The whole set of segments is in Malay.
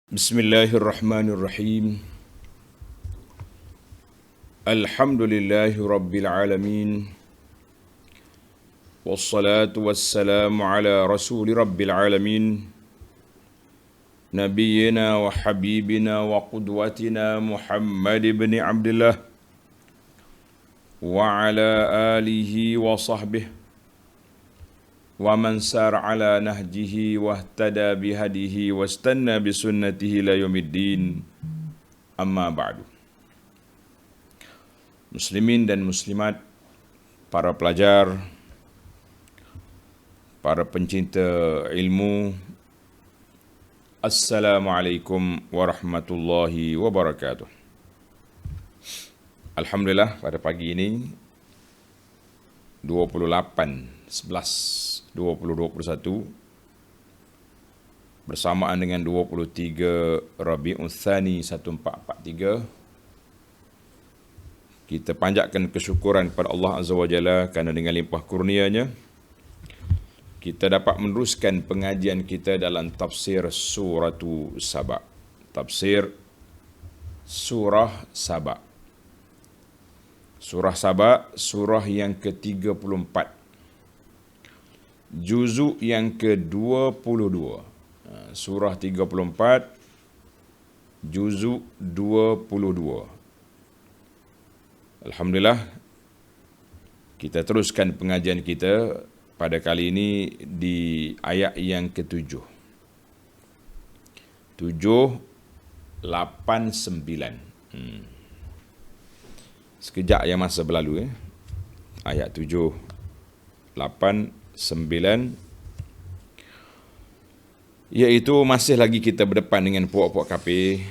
Bismillahirrahmanirrahim. Alhamdulillahi rabbil alamin. Wassalatu wassalamu ala rasuli rabbil alamin. Nabiyyina wa habibina wa qudwatina Muhammad ibn Abdullah wa ala alihi wa sahbihi wa man sar ala nahjihi wahtada bihadihi wastanna bisunnatihi la yaumiddin. Amma ba'du. Muslimin dan muslimat, para pelajar, para pencinta ilmu, Assalamualaikum warahmatullahi wabarakatuh. Alhamdulillah, pada pagi ini 28/11/2021 bersamaan dengan 23 Rabiul Tsani 1443, kita panjatkan kesyukuran kepada Allah Azza wa Jalla kerana dengan limpah kurnia-Nya kita dapat meneruskan pengajian kita dalam tafsir surah Saba. Tafsir surah Saba. Surah Saba, surah yang ke-34. Juzuk yang ke-22. Surah 34, juzuk 22. Alhamdulillah, kita teruskan pengajian kita pada kali ini di ayat yang ke-7. 7, 8, 9. Sekejap yang masa berlalu. Ayat 7, 8, 9. Iaitu masih lagi kita berdepan dengan puak-puak kafir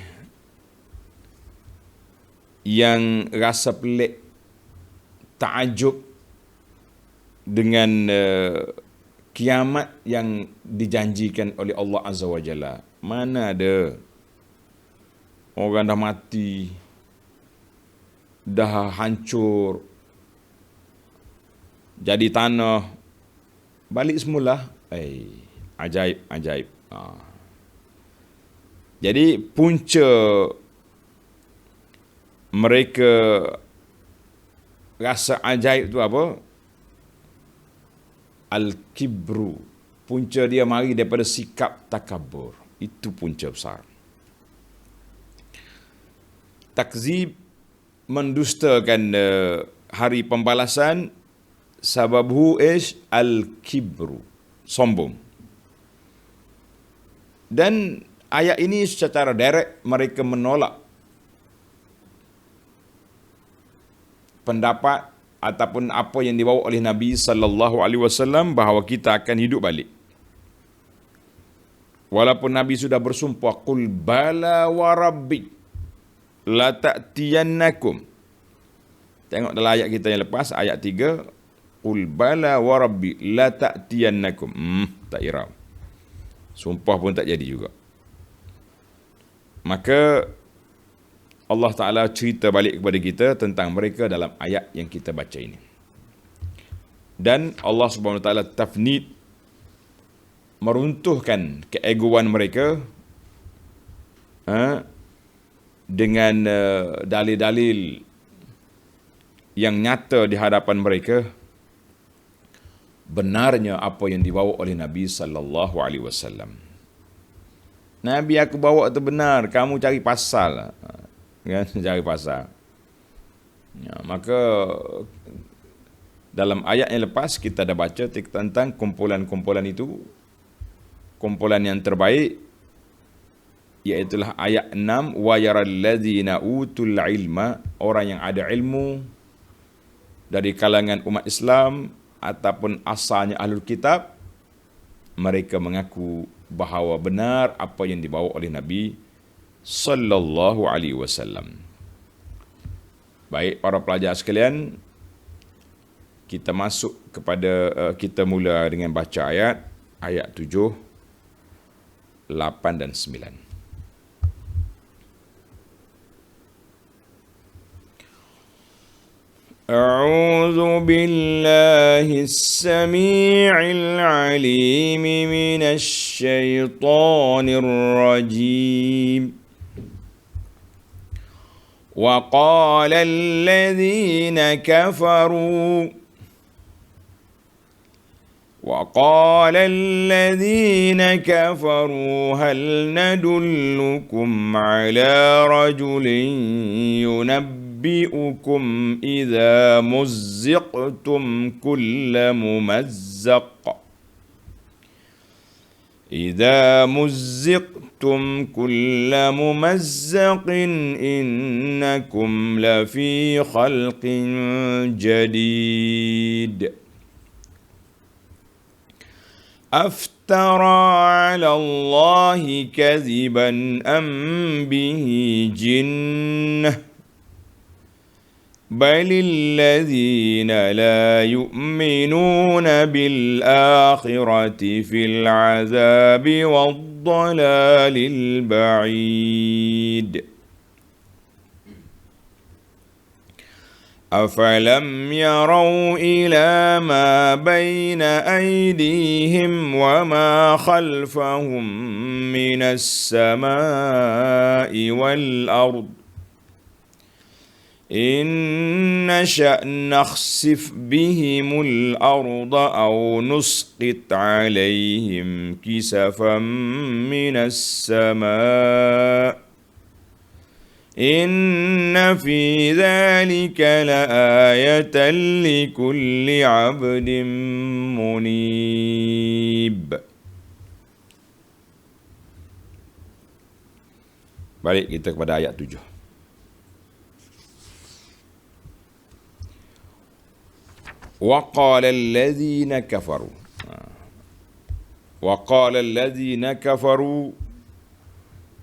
yang rasa pelik, takjub dengan kiamat yang dijanjikan oleh Allah Azza wa Jalla. Mana ada orang dah mati, dah hancur, jadi tanah, balik semula. Ajaib. Jadi punca mereka rasa ajaib tu apa? Al-kibru. Punca dia mari daripada sikap takabur. Itu punca besar. Takzib, mendustakan hari pembalasan. Sababhu al-kibru, sombong. Dan ayat ini secara direct mereka menolak pendapat ataupun apa yang dibawa oleh Nabi sallallahu alaihi wasallam bahawa kita akan hidup balik. Walaupun Nabi sudah bersumpah, qul bala wa rabbi la ta'tiyannakum. Tengok dalam ayat kita yang lepas, ayat 3, qul bala wa rabbi la ta'tiyannakum. Tak irau. Sumpah pun tak jadi juga. Maka Allah Ta'ala cerita balik kepada kita tentang mereka dalam ayat yang kita baca ini. Dan Allah Subhanahu Wa Ta'ala tafnid, meruntuhkan keegoan mereka dengan dalil-dalil yang nyata di hadapan mereka benarnya apa yang dibawa oleh Nabi sallallahu alaihi wasallam. Nabi aku bawa itu benar, kamu cari pasal. Kan, cari pasal. Ya, maka dalam ayat yang lepas kita dah baca tentang kumpulan-kumpulan itu. Kumpulan yang terbaik iaitu ayat 6, wa yaral ladzina utul ilma, orang yang ada ilmu dari kalangan umat Islam ataupun asalnya ahlul kitab, mereka mengaku bahawa benar apa yang dibawa oleh Nabi sallallahu alaihi wasallam. Baik para pelajar sekalian, kita masuk kepada kita mula dengan baca ayat 7, 8 dan 9. أعوذ بالله السميع العليم من الشيطان الرجيم وقال الذين كفروا هل ندلكم على رجل ينبئكم إذا مزقتم كل ممزق إنكم لفي خلق جديد أفترى على الله كذبا أم به جنة بل الذين لا يؤمنون بالآخرة في العذاب والضلال البعيد أفلم يروا إلى ما بين أيديهم وما خلفهم من السماء والأرض إن نشأ نخسف بهم الأرض أو نسقط عليهم كسفا من السماء إن في ذلك لآية لكل عبد منيب. Balik kita kepada ayat 7. وقال الذين كفروا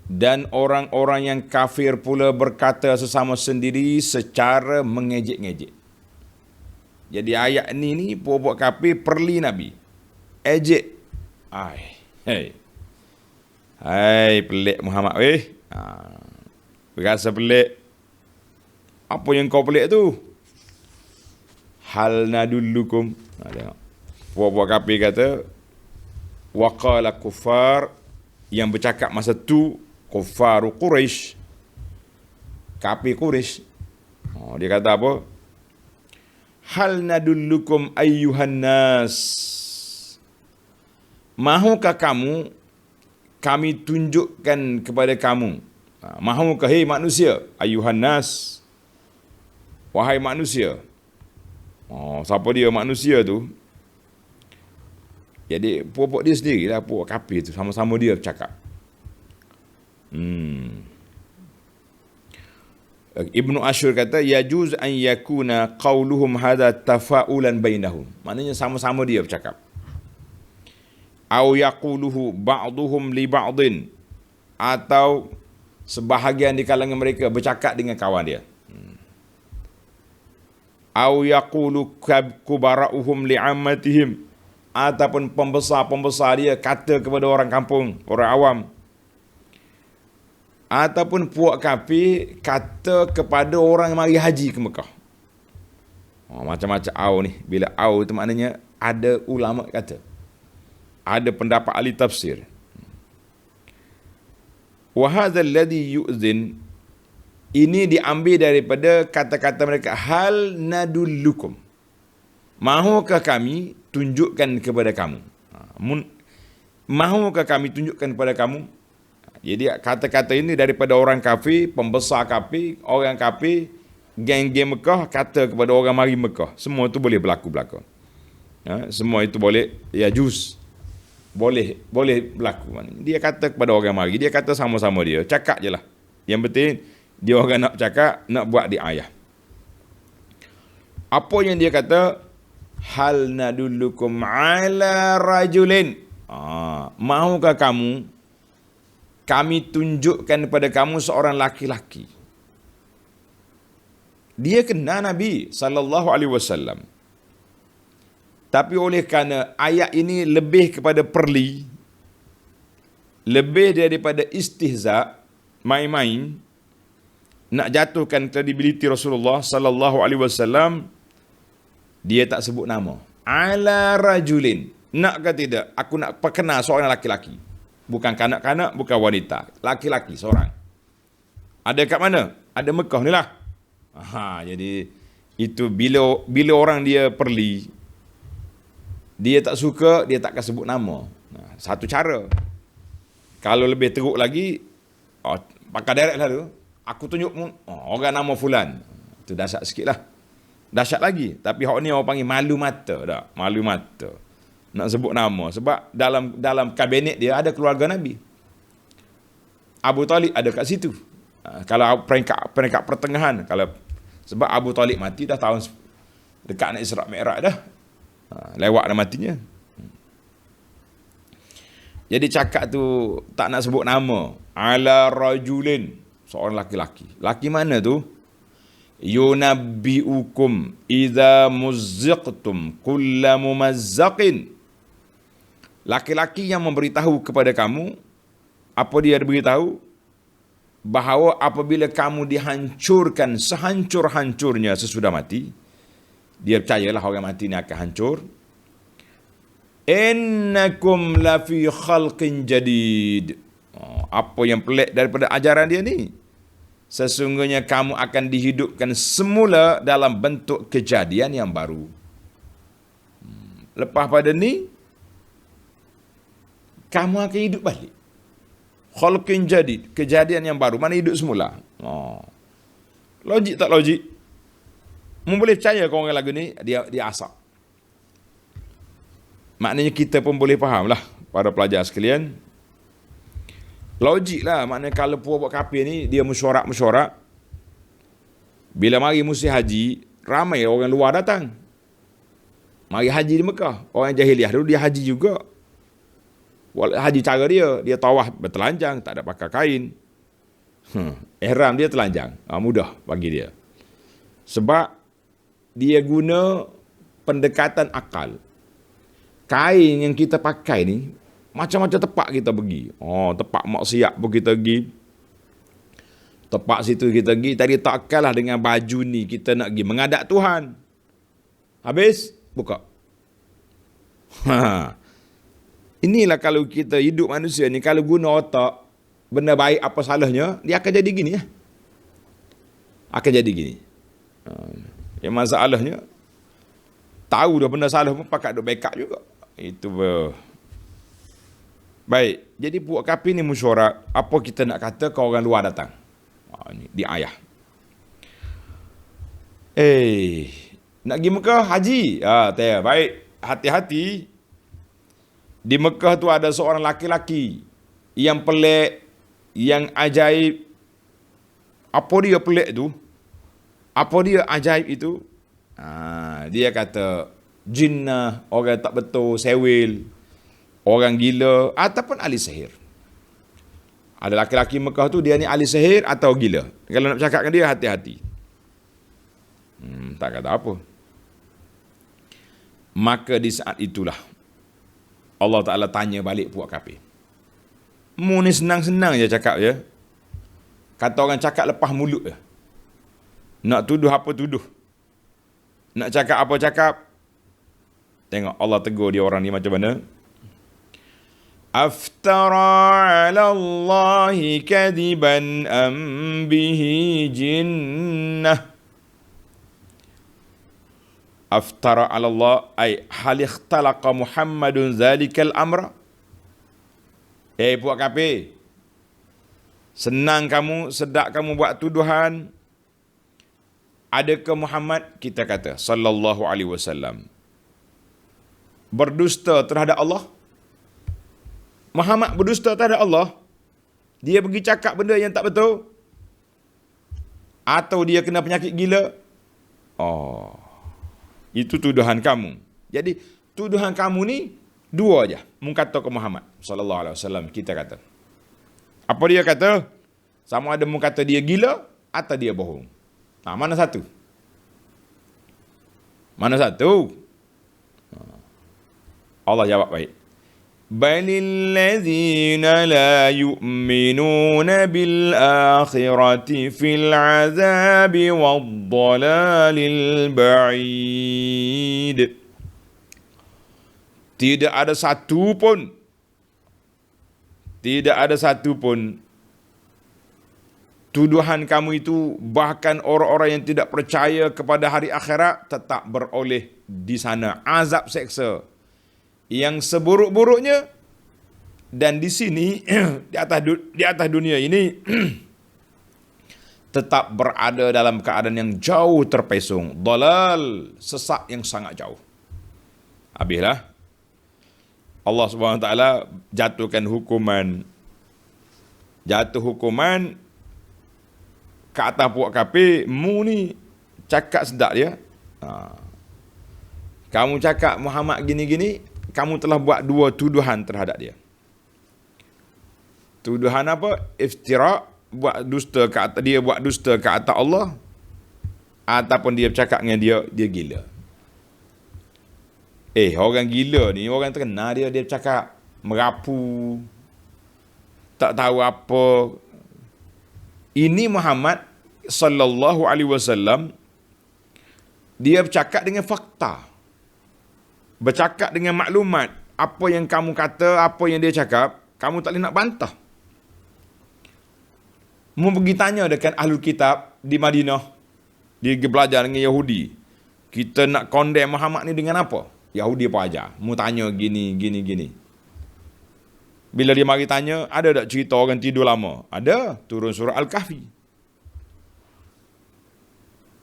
dan orang-orang yang kafir pula berkata sesama sendiri secara mengejek-ngejek. Jadi ayat ni puak-puak kafir perli Nabi. Ejek. Hai pelik Muhammad weh. Berasa pelik. Apa yang kau pelik tu? Hal nadullukum. Tengok. Puak-puak kafir kata waqala kuffar, yang bercakap masa tu kuffaru Quraisy, kafir Quraisy. Dia kata apa? Hal nadullukum ayyuhan nas, mahukah kamu kami tunjukkan kepada kamu? Mahukah hei manusia? Ayyuhan nas, wahai manusia. Siapa dia manusia tu? Jadi puak-puak dia sendirilah, puak kafir tu, sama-sama dia bercakap. Ibnu Ashur kata yajuz an yakuna qauluhum hadha tafa'ulan bainahum, maknanya sama-sama dia bercakap. Au yaquluhu ba'duhum li ba'din, atau sebahagian di kalangan mereka bercakap dengan kawan dia. Au yaqulu kubara'uhum li ammatihim, ataupun pembesar-pembesar dia kata kepada orang kampung, orang awam. Ataupun puak kafir kata kepada orang yang mari haji ke Mekah. Macam-macam au ni. Bila au itu maknanya ada ulama kata, ada pendapat ahli tafsir. Wa hadzal ladzi yu'zin, ini diambil daripada kata-kata mereka, hal nadullukum, mahukah kami tunjukkan kepada kamu? Mahukah kami tunjukkan kepada kamu? Jadi kata-kata ini daripada orang kafir, pembesar kafir, orang kafir, geng-geng Mekah kata kepada orang mari Mekah. Semua itu boleh berlaku. Semua itu boleh, ya juz. Boleh berlaku. Dia kata kepada orang mari, dia kata sama-sama dia. Cakap je lah. Yang penting dia orang nak cakap, nak buat di ayat. Apa yang dia kata? Hal nadullukum ala rajulin. Mahukah kamu kami tunjukkan kepada kamu seorang laki-laki? Dia kenal Nabi sallallahu alaihi wasallam. Tapi oleh kerana ayat ini lebih kepada perli, lebih daripada istihza, main-main, nak jatuhkan kredibiliti Rasulullah sallallahu alaihi wasallam, Dia tak sebut nama. Ala rajulin. Nak ke tidak? Aku nak perkenal seorang laki-laki. Bukan kanak-kanak, bukan wanita. Laki-laki seorang. Ada kat mana? Ada Mekah ni lah. Jadi itu bila orang dia perli, dia tak suka, dia takkan sebut nama. Satu cara. Kalau lebih teruk lagi, pakai direct lah tu. Aku tunjuk orang nama fulan. Itu dahsyat sikit lah. Dahsyat lagi. Tapi hak ni orang panggil malu mata tak? Malu mata. Nak sebut nama. Sebab dalam kabinet dia ada keluarga Nabi. Abu Talib ada kat situ. Kalau peringkat pertengahan. Sebab Abu Talib mati dah tahun dekat nak Isra' Mi'raj dah. Lewat dah matinya. Jadi cakap tu tak nak sebut nama. Ala rajulin. Seorang laki-laki. Laki mana tu? Yunabbi'ukum idza muzziqtum kulla mumazzaqin. Laki-laki yang memberitahu kepada kamu, apa dia beritahu? Bahawa apabila kamu dihancurkan sehancur-hancurnya sesudah mati, dia percayalah orang mati ni akan hancur. Innakum lafi khalqin jadid. Apa yang pelik daripada ajaran dia ni? Sesungguhnya kamu akan dihidupkan semula dalam bentuk kejadian yang baru. Lepas pada ni, kamu akan hidup balik. Khalqin jadid, kejadian yang baru. Mana hidup semula? Logik tak logik? Mu boleh percaya kau orang lagu ni, dia asap. Maknanya kita pun boleh faham lah, para pelajar sekalian. Logik lah, maknanya kalau puak buat kafir ni, dia mesyuarat. Bila mari musim haji, ramai orang luar datang. Mari haji di Mekah. Orang jahiliah dulu dia haji juga. Haji cara dia tawaf bertelanjang, tak ada pakai kain. Ihram dia telanjang. Mudah bagi dia. Sebab dia guna pendekatan akal. Kain yang kita pakai ni, macam-macam tempat kita pergi. Tempat maksiat pun kita pergi. Tempat situ kita pergi. Tadi tak kalah dengan baju ni. Kita nak pergi menghadap Tuhan. Habis, buka. Inilah kalau kita hidup manusia ni, kalau guna otak, benda baik apa salahnya, dia akan jadi gini. Akan jadi gini. Yang masalahnya, tahu dah benda salah pun pakat duk backup juga. Itu baik. Jadi puak kafir ni mesyuarat. Apa kita nak kata kalau orang luar datang? Ni di ayah. Nak pergi Mekah haji. Baik. Hati-hati. Di Mekah tu ada seorang laki-laki yang pelik, yang ajaib. Apa dia pelik tu? Apa dia ajaib itu? Dia kata jinnah, orang tak betul, sewil, orang gila ataupun ahli sihir. Ada laki-laki Mekah tu dia ni ahli sihir atau gila. Kalau nak bercakap dengan dia, hati-hati. Tak kata apa. Maka di saat itulah Allah Ta'ala tanya balik puak kafir. Mu ni senang-senang je cakap je. Kata orang cakap lepas mulut je. Nak tuduh apa tuduh. Nak cakap apa cakap. Tengok Allah tegur dia orang ni macam mana. Aftara ala Allahi kadiban am bihi jinnah. Aftara ala Allah ay hal ikhtalaqa Muhammadun zalikal amra. Puak kafir, senang kamu, sedap kamu buat tuduhan. Adakah Muhammad, kita kata sallallahu alaihi wasallam, berdusta terhadap Allah? Muhammad berdusta terhadap Allah? Dia pergi cakap benda yang tak betul? Atau dia kena penyakit gila? Itu tuduhan kamu. Jadi tuduhan kamu ni dua aja. Mengkata ke Muhammad sallallahu alaihi wasallam, kita kata. Apa dia kata? Sama ada mengkata dia gila atau dia bohong. Mana satu? Mana satu? Allah jawab baik. Balil ladzina la yu'minuna bil akhirati fil azabi waddalalil ba'id. Tidak ada satu pun tuduhan kamu itu, bahkan orang-orang yang tidak percaya kepada hari akhirat tetap beroleh di sana azab seksa yang seburuk-buruknya. Dan di sini di atas dunia ini tetap berada dalam keadaan yang jauh terpesong, dalal, sesat yang sangat jauh. Habislah Allah Subhanahu Wa Taala jatuh hukuman ke atas puak kafir. Mu ni cakap sedap dia. Kamu cakap Muhammad gini-gini, kamu telah buat dua tuduhan terhadap dia. Tuduhan apa? Iftira, buat dusta ke atas dia, buat dusta ke atas Allah, ataupun dia bercakap dengan dia gila. Orang gila ni orang terkenal dia bercakap merapu, tak tahu apa. Ini Muhammad sallallahu alaihi wasallam, dia bercakap dengan fakta, bercakap dengan maklumat. Apa yang kamu kata, apa yang dia cakap, kamu tak boleh nak bantah. Mu pergi tanya dekat ahlul kitab di Madinah, dia belajar dengan Yahudi, kita nak condemn Muhammad ni dengan apa? Yahudi apa aja? Mu tanya gini. Bila dia mari tanya, ada tak cerita orang tidur lama? Ada, turun surah Al-Kahfi.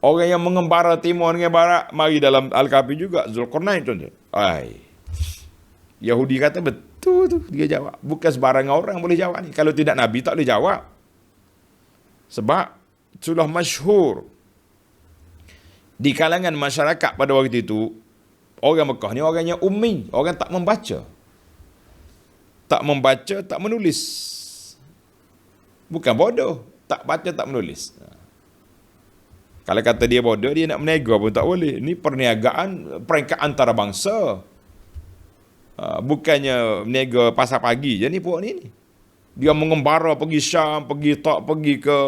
Orang yang mengembara timur dengan barat, mari dalam Al-Kahfi juga, Zulkarnain tuan. Yahudi kata betul tu, dia jawab. Bukan sebarang orang boleh jawab ni. Kalau tidak Nabi tak boleh jawab. Sebab sudah masyhur di kalangan masyarakat pada waktu itu, orang Mekah ni orang yang ummi, orang tak membaca. Tak membaca, tak menulis. Bukan bodoh, tak baca, tak menulis. Kalau kata dia bodoh, dia nak berniaga pun tak boleh. Ini perniagaan peringkat antarabangsa. Bukannya berniaga pasar pagi je ni puak ni. Dia mengembara pergi Syam, pergi ke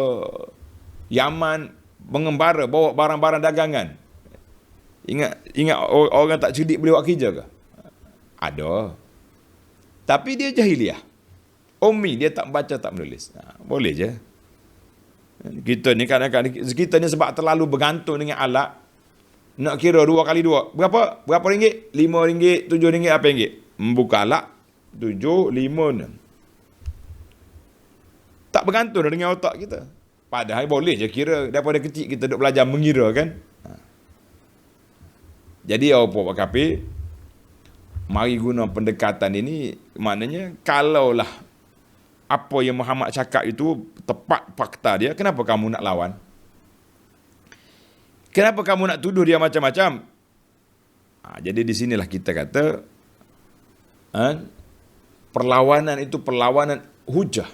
Yaman, mengembara bawa barang-barang dagangan. Ingat orang tak cerdik boleh buat kerja ke? Ada. Tapi dia jahiliah. Ummi, dia tak baca, tak menulis. Boleh je. Kita ni kadang-kadang, kita ni sebab terlalu bergantung dengan alat, nak kira 2 kali 2. Berapa ringgit? 5 ringgit, 7 ringgit, apa ringgit? Membuka alat, 7, 5, 6. Tak bergantung dengan otak kita. Padahal boleh je kira. Daripada kecil kita duk belajar mengira kan. Jadi apa buat kafir? Mari guna pendekatan ini, maknanya kalaulah apa yang Muhammad cakap itu tepat fakta dia, kenapa kamu nak lawan? Kenapa kamu nak tuduh dia macam-macam? Jadi di sinilah kita kata perlawanan itu perlawanan hujah.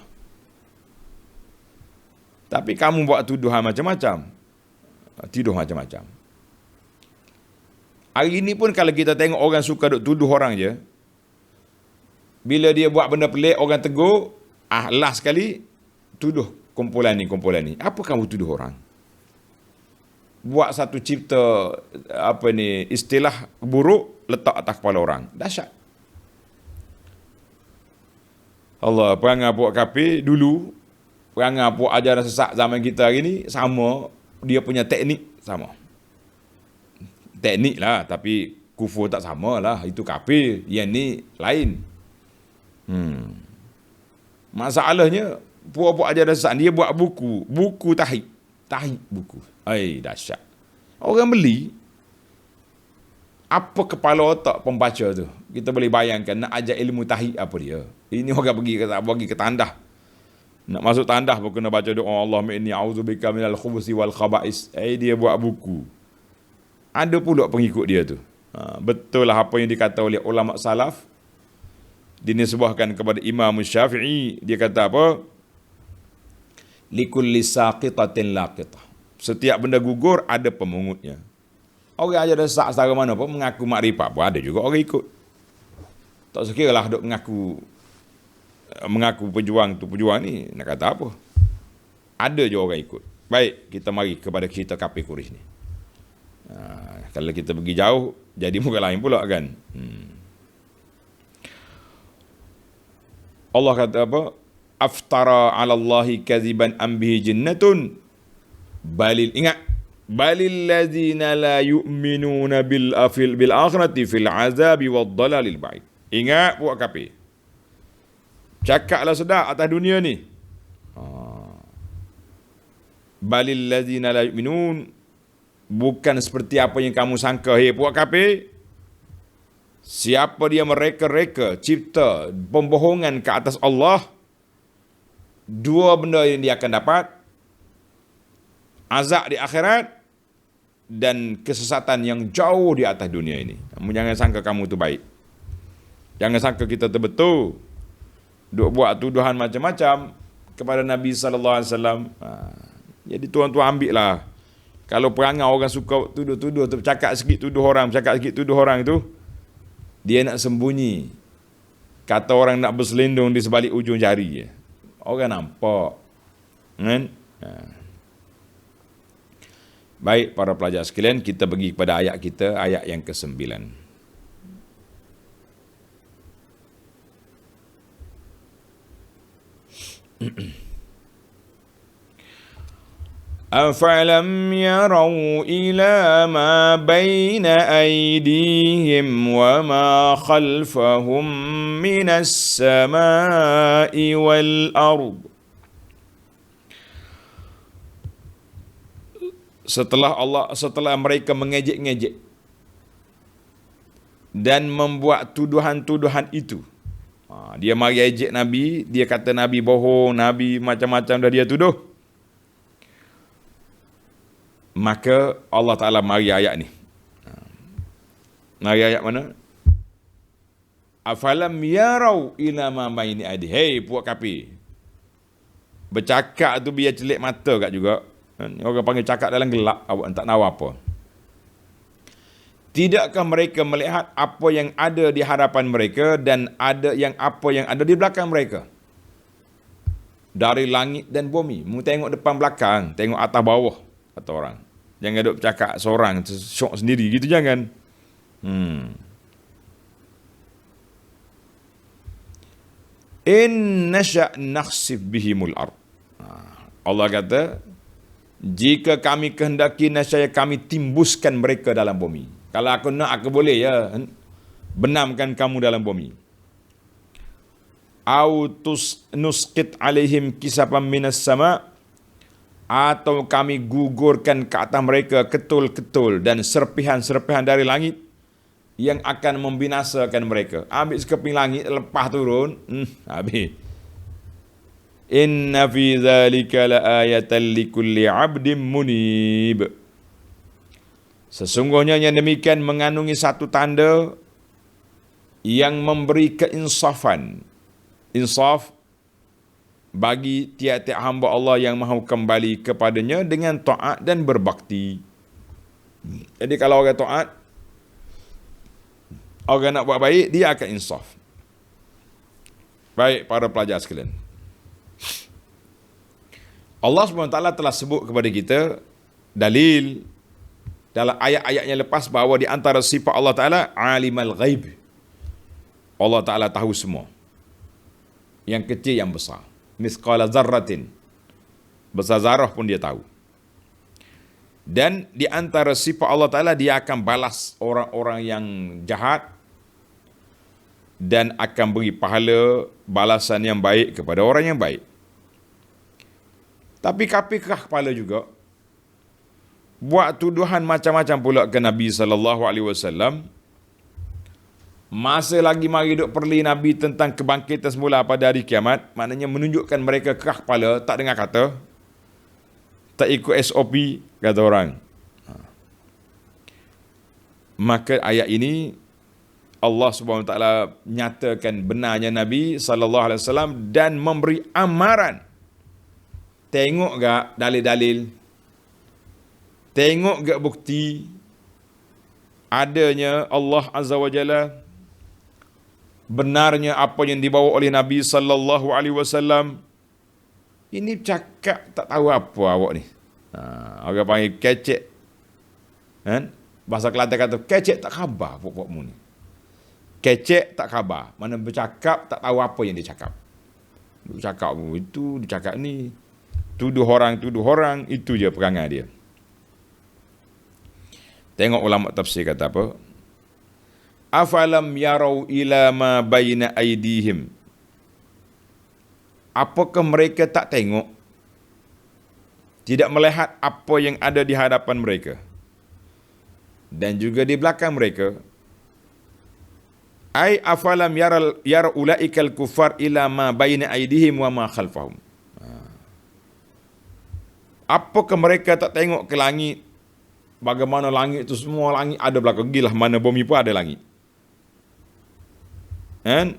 Tapi kamu buat tuduhan macam-macam, tuduh macam-macam. Hari ini pun kalau kita tengok orang suka duk tuduh orang je, bila dia buat benda pelik, orang tegur, last sekali tuduh kumpulan ni. Apa kamu tuduh orang? Buat satu cipta istilah buruk, letak atas kepala orang. Dahsyat. Allah, perangai puak kafir dulu, perangai puak ajaran sesat zaman kita hari ni sama, dia punya teknik sama. Teknik lah, tapi kufur tak sama lah. Itu kafir, yang ni lain. Masalahnya, puak-puak ajaran sesat, dia buat buku tahid buku. Dahsyat. Orang beli, apa kepala otak pembaca tu? Kita boleh bayangkan, nak ajar ilmu tahid apa dia? Ini orang pergi ke tandah. Nak masuk tandah pun kena baca doa Allahumma inni a'udzubika minal khubuthi wal khaba'is. Dia buat buku. Ada pula pengikut dia tu. Betul lah apa yang dikata oleh ulama salaf. Dinisbahkan kepada Imam Syafi'i. Dia kata apa? Likulli saqitatin laqitah. Setiap benda gugur ada pemungutnya. Orang aja dah sak setara mana pun mengaku makrifat pun ada juga orang ikut. Tak sekiralah duk mengaku pejuang ni nak kata apa. Ada je orang ikut. Baik, kita mari kepada cerita kafir Quraisy ni. Kalau kita pergi jauh, jadi muka lain pula kan. Allah kata apa? Aftara 'ala Allahi kadziban am bihi jinnatun. Balil ladzina la yu'minuna bil akhirati fil azabi wad dalalil ba'id. Ingat buat kafir. Cakaplah sedap atas dunia ni. Balil ladzina la yu'minun, bukan seperti apa yang kamu sangka, hei puak kafir. Siapa dia mereka-reka cipta pembohongan ke atas Allah, dua benda yang dia akan dapat: azab di akhirat dan kesesatan yang jauh di atas dunia ini. Kamu jangan sangka kamu tu baik. Jangan sangka kita tu betul. Duk buat tuduhan macam-macam kepada Nabi sallallahu alaihi wasallam. Jadi tuan-tuan ambil lah. Kalau perangai orang suka tuduh-tuduh, cakap sikit tuduh orang, itu, dia nak sembunyi. Kata orang nak berselindung di sebalik ujung jari. Orang nampak. Kan? Baik para pelajar sekalian, kita pergi kepada ayat kita, ayat yang ke-9. أَفَلَمْ يَرَوْا إِلَى مَا بَيْنَ أَيْدِيهِمْ وَمَا خَلْفَهُمْ مِنَ السَّمَاءِ وَالْأَرْضِ. Setelah mereka mengejek-ngejek dan membuat tuduhan-tuduhan itu, dia mari ejek Nabi, dia kata Nabi bohong, Nabi macam-macam dah dia tuduh. Maka Allah Ta'ala mari ayat ni. Mari ayat mana? Afalam yarau ila ma baini adi. Hei puak kafir. Bercakap tu biar celik mata kat juga. Orang panggil cakap dalam gelap, awak tak tahu apa. Tidakkah mereka melihat apa yang ada di hadapan mereka dan apa yang ada di belakang mereka? Dari langit dan bumi. Mu tengok depan belakang, tengok atas bawah, kata orang. Jangan duk bercakap seorang, syok sendiri gitu, jangan. In nasha' nakhsif bihimul ard. Allah kata, jika kami kehendaki, nescaya kami timbuskan mereka dalam bumi. Kalau aku nak, aku boleh ya benamkan kamu dalam bumi. Au nusqit alaihim kisafan minas sama', atau kami gugurkan ke atas mereka ketul-ketul dan serpihan-serpihan dari langit yang akan membinasakan mereka. Ambil sekeping langit, lepas turun, habis. Inna fi dzalika laayatan likulli 'abdin munib. Sesungguhnya yang demikian mengandungi satu tanda yang memberi keinsafan. Insaf bagi tiap-tiap hamba Allah yang mahu kembali kepadanya dengan taat dan berbakti. Jadi kalau orang taat, orang nak buat baik, dia akan insaf. Baik para pelajar sekalian, Allah SWT telah sebut kepada kita dalil dalam ayat-ayat yang lepas bahawa di antara sifat Allah Ta'ala alimal ghaib. Allah Ta'ala tahu semua, yang kecil yang besar. Misqala zarratin, besar zarah pun dia tahu. Dan di antara sifat Allah Ta'ala, dia akan balas orang-orang yang jahat dan akan beri pahala balasan yang baik kepada orang yang baik. Tapi kafir keras kepala juga, buat tuduhan macam-macam pula ke Nabi SAW. Masa lagi mari duk perli Nabi tentang kebangkitan semula pada hari kiamat, maknanya menunjukkan mereka keras kepala, tak dengar kata, tak ikut SOP, kata orang. Maka ayat ini Allah SWT nyatakan benarnya Nabi SAW dan memberi amaran. Tengok gak dalil-dalil, tengok gak bukti adanya Allah Azza wa Jalla benarnya apa yang dibawa oleh Nabi sallallahu alaihi wasallam. Ini cakap tak tahu apa awak ni. Orang panggil kecek. Kan? Bahasa Kelantan kata kecek tak khabar pokok-pokokmu ni. Kecek tak khabar. Mana bercakap tak tahu apa yang dia cakap. Dia cakap itu, dia cakap ni. Tuduh orang, itu je perangai dia. Tengok ulama tafsir kata apa? Afalam yarau ila ma baina aidihim. Apakah mereka tak tengok? Tidak melihat apa yang ada di hadapan mereka dan juga di belakang mereka. Ai afalam yara ulaikal kufar ila ma baina aidihim wa ma khalfahum. Apakah mereka tak tengok ke langit? Bagaimana langit itu semua langit ada belakang. Gilah mana bumi pun ada langit. Kan?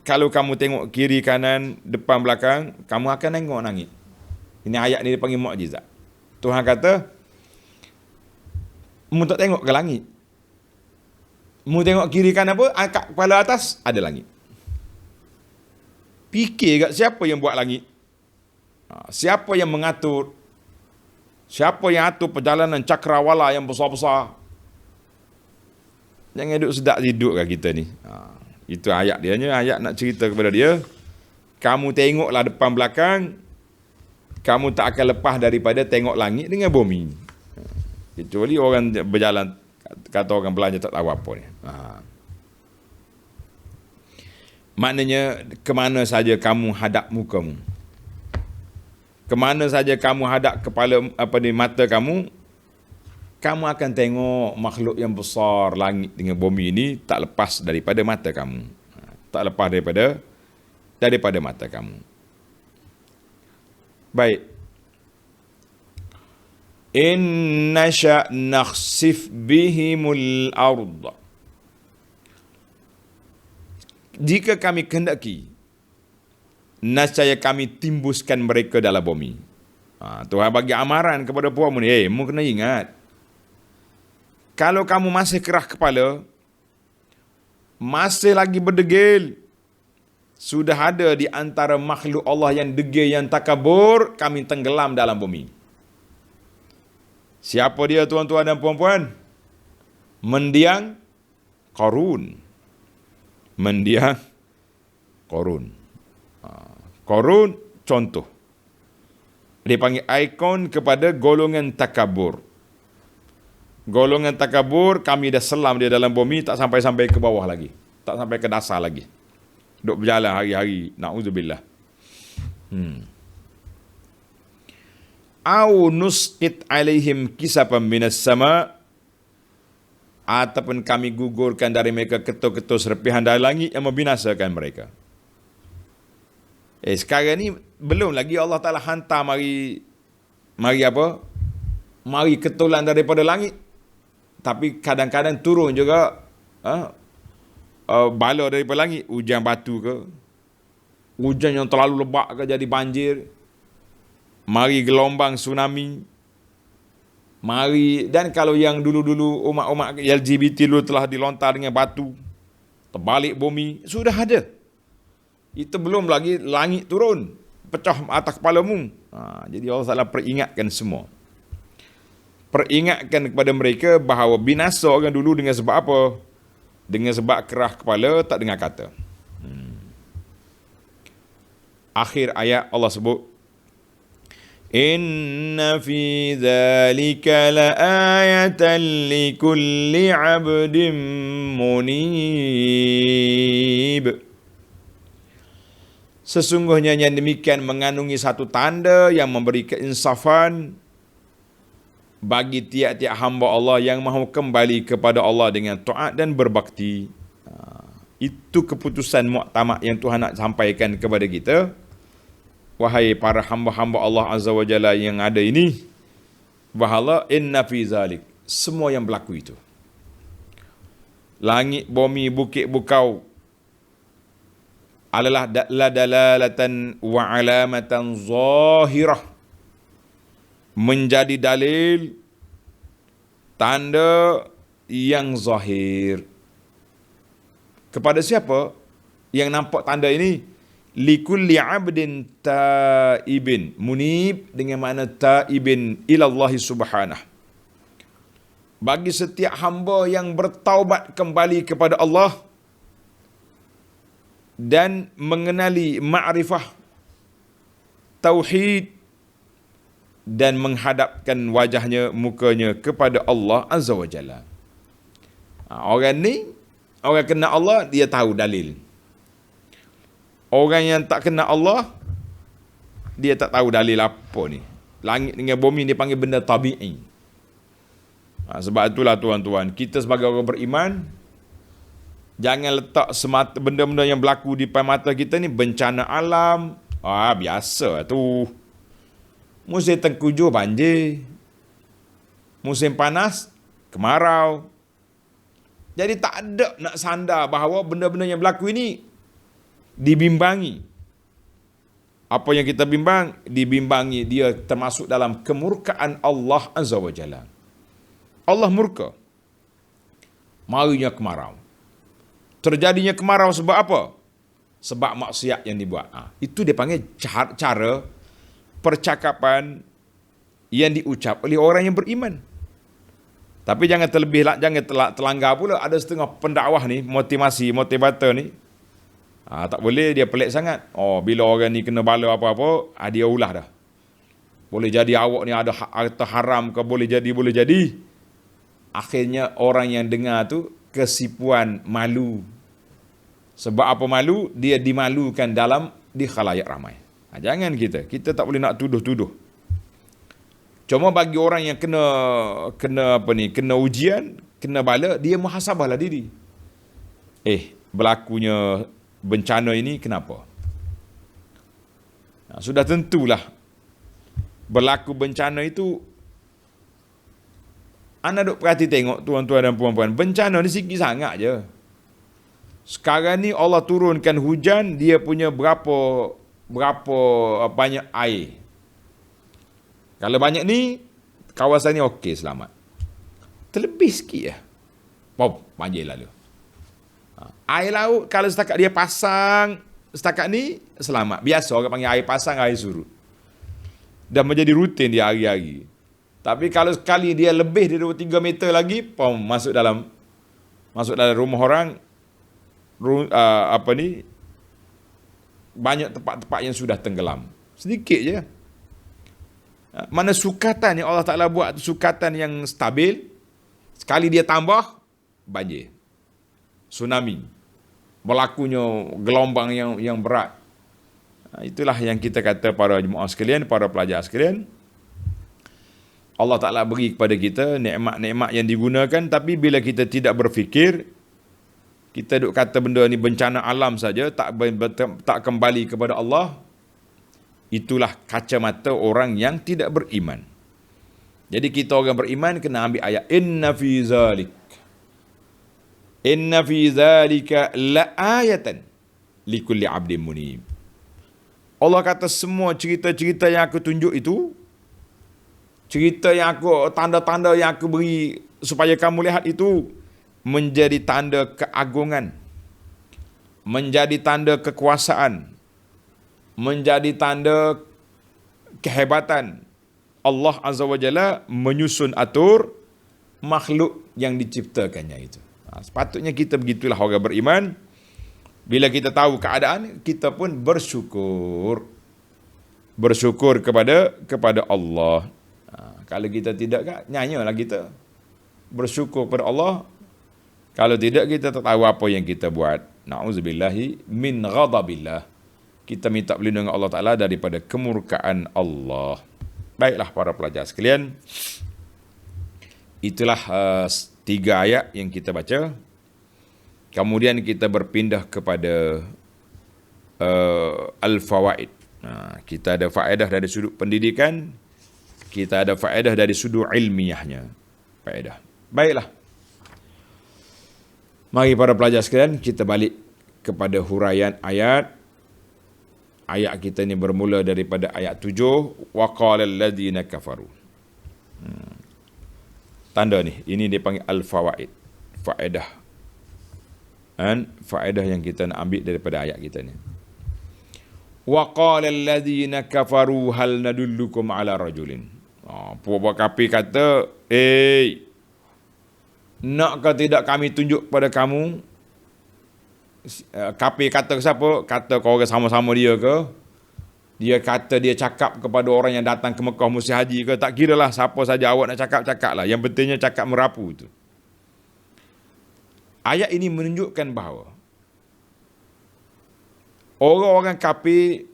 Kalau kamu tengok kiri kanan depan belakang, kamu akan tengok langit. Ini ayat ni dipanggil mukjizat. Tuhan kata, mu tak tengok ke langit. Mu tengok kiri kanan apa? Angkat kepala atas, ada langit. Fikir kat siapa yang buat langit? Siapa yang mengatur? Siapa yang atur perjalanan cakrawala yang besar-besar? Jangan duduk sedap hidup kat kita ni. Itu ayat dia. Ayat nak cerita kepada dia, kamu tengoklah depan belakang, kamu tak akan lepas daripada tengok langit dengan bumi. Kecuali orang berjalan, kata orang belanja tak tahu apa ni. Maknanya, kemana saja kamu hadap mukamu, kemana saja kamu hadap kepala mata kamu, kamu akan tengok makhluk yang besar, langit dengan bumi ini tak lepas daripada mata kamu. Tak lepas daripada mata kamu. Baik. Inna sya' nakhsif bihimul ard. Jika kami kehendaki, nescaya kami timbuskan mereka dalam bumi. Tuhan bagi amaran kepada puakmu ni, mu kena ingat, kalau kamu masih kerah kepala, masih lagi berdegil, sudah ada di antara makhluk Allah yang degil, yang takabur, kami tenggelam dalam bumi. Siapa dia tuan-tuan dan puan-puan? Mendiang Qarun. Mendiang Qarun. Qarun contoh. Dia panggil ikon kepada golongan takabur. Golongan takabur, kami dah selam dia dalam bumi, tak sampai-sampai ke bawah lagi. Tak sampai ke dasar lagi. Duk berjalan hari-hari. Na'udzubillah. Au nusqit alaihim kisafan minas sama, ataupun kami gugurkan dari mereka ketul-ketul serpihan dari langit yang membinasakan mereka. Sekarang ni belum lagi Allah Ta'ala hantar mari apa? Mari ketulan daripada langit. Tapi kadang-kadang turun juga bala daripada langit. Hujan batu ke, hujan yang terlalu lebat ke jadi banjir, mari gelombang tsunami, mari. Dan kalau yang dulu-dulu umat-umat LGBT dulu telah dilontar dengan batu, terbalik bumi, sudah ada. Itu belum lagi langit turun, pecah atas kepalamu. Jadi Allah Ta'ala peringatkan semua. Peringatkan kepada mereka bahawa binasa orang dulu dengan sebab apa? Dengan sebab kerah kepala, tak dengar kata. Akhir ayat Allah sebut, Inna fi dhalika la ayatan li kulli abdim munib. Sesungguhnya yang demikian mengandungi satu tanda yang memberi keinsafan bagi tiap-tiap hamba Allah yang mahu kembali kepada Allah dengan taat dan berbakti. Itu keputusan muktamad yang Tuhan nak sampaikan kepada kita. Wahai para hamba-hamba Allah Azza wa Jalla yang ada ini, bahawa inna fi zalik, semua yang berlaku itu, langit, bumi, bukit, bukau, adalah dalalatan wa alamatan zahirah, menjadi dalil, tanda yang zahir. Kepada siapa? yang nampak tanda ini, likulli abdin taibin munib, dengan makna taibin ilallahi subhanah, bagi setiap hamba yang bertaubat kembali kepada Allah dan mengenali ma'rifah tauhid dan menghadapkan wajahnya, mukanya kepada Allah Azza wa Jalla. Orang ni, orang kenal Allah, dia tahu dalil. Orang yang tak kenal Allah, dia tak tahu dalil apa ni. Langit dengan bumi dia panggil benda tabi'i. Sebab itulah tuan-tuan, kita sebagai orang beriman, jangan letak semata benda-benda yang berlaku di depan mata kita ni bencana alam. Biasa tu. Musim tengkujuh banjir. Musim panas kemarau. Jadi tak ada nak sandar bahawa benda-benda yang berlaku ini dibimbangi. Apa yang kita bimbang, dibimbangi, dia termasuk dalam kemurkaan Allah Azza wa Jalla. Allah murka. Marinya kemarau. Terjadinya kemarau sebab apa? Sebab maksiat yang dibuat. Itu dia panggil cara percakapan yang diucap oleh orang yang beriman. Tapi jangan terlebih, jangan terlanggar pula. Ada setengah pendakwah ni, motivator ni, tak boleh, dia pelik sangat. Bila orang ni kena bala apa-apa, dia ulah dah. Boleh jadi awak ni ada harta haram ke, boleh jadi. Akhirnya orang yang dengar tu kesipuan, malu. Sebab apa malu? Dia dimalukan di khalayak ramai. Jangan kita tak boleh nak tuduh-tuduh. Cuma bagi orang yang kena ujian, kena bala, dia muhasabahlah diri. Berlakunya bencana ini kenapa? Sudah tentulah berlaku bencana itu. Anda duk perhati tengok tuan-tuan dan puan-puan, bencana ni sikit sangat je. Sekarang ni Allah turunkan hujan, dia punya berapa banyak air. Kalau banyak ni, kawasan ni okey, selamat. Terlebih sikit je, banjir lalu. Air laut, kalau setakat dia pasang, setakat ni, selamat. Biasa orang panggil air pasang, air surut. Dah menjadi rutin dia hari-hari. Tapi kalau sekali dia lebih dari 2-3 meter lagi, masuk dalam rumah orang, banyak tempat-tempat yang sudah tenggelam. Sedikit je. Mana sukatan yang Allah Ta'ala buat, sukatan yang stabil. Sekali dia tambah, banjir, tsunami, berlakunya gelombang yang berat. Itulah yang kita kata para jemaah sekalian, para pelajar sekalian, Allah Ta'ala beri kepada kita nikmat-nikmat yang digunakan, tapi bila kita tidak berfikir, kita duk kata benda ni bencana alam saja, tak kembali kepada Allah, itulah kacamata orang yang tidak beriman. Jadi kita orang beriman kena ambil ayat inna fi zalika la ayatan likulli abdin munib. Allah kata semua cerita-cerita yang aku tunjuk itu, cerita yang aku, tanda-tanda yang aku beri supaya kamu lihat itu, menjadi tanda keagungan, menjadi tanda kekuasaan, menjadi tanda kehebatan Allah Azza wa Jalla menyusun atur makhluk yang diciptakannya itu. Sepatutnya kita begitulah orang beriman. Bila kita tahu keadaan, kita pun bersyukur. Bersyukur kepada Allah. Kalau kita tidak, nyanyalah kita. Bersyukur kepada Allah. Kalau tidak, kita tak tahu apa yang kita buat. Na'udzubillahi min ghadabillah. Kita minta perlindungan Allah Ta'ala daripada kemurkaan Allah. Baiklah para pelajar sekalian. Itulah 3 ayat yang kita baca. Kemudian kita berpindah kepada al-fawaid. Kita ada faedah dari sudut pendidikan. Kita ada faedah dari sudut ilmiahnya. Faedah. Baiklah. Mari para pelajar sekalian, kita balik kepada huraian ayat. Ayat kita ni bermula daripada ayat 7. Wa qala alladhina kafaru. Tanda ni, ini dia panggil al-fawaid. Faedah. Dan faedah yang kita nak ambil daripada ayat kita ni. Wa qala alladhina kafaru hal nadullukum ala rajulin. Puak-puak kafir kata, nak ke tidak kami tunjuk pada kamu? Kafir kata ke siapa? Kata ke orang sama-sama dia ke? Dia kata dia cakap kepada orang yang datang ke Mekah musim haji ke? Tak kira lah siapa saja awak nak cakap lah. Yang pentingnya cakap merapu tu. Ayat ini menunjukkan bahawa orang-orang kafir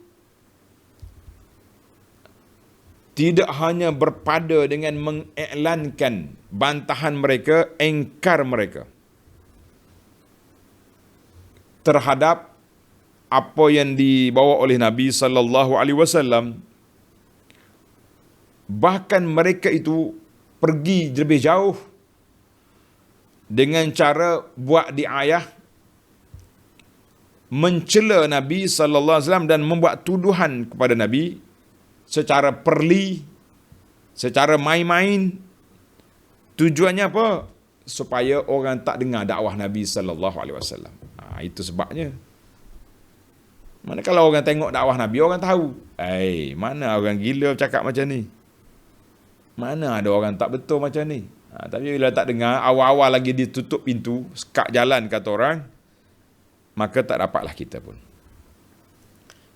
tidak hanya berpada dengan mengiklankan bantahan mereka, engkar mereka terhadap apa yang dibawa oleh Nabi sallallahu alaihi wasallam. Bahkan mereka itu pergi lebih jauh dengan cara buat diayah, mencela Nabi sallallahu alaihi wasallam dan membuat tuduhan kepada Nabi secara perli, secara main-main. Tujuannya apa? Supaya orang tak dengar dakwah Nabi sallallahu alaihi wasallam. Itu sebabnya. Mana kalau orang tengok dakwah Nabi, orang tahu, mana orang gila cakap macam ni? Mana ada orang tak betul macam ni? Tapi bila tak dengar, awal-awal lagi ditutup pintu, sekat jalan kata orang, maka tak dapatlah kita pun.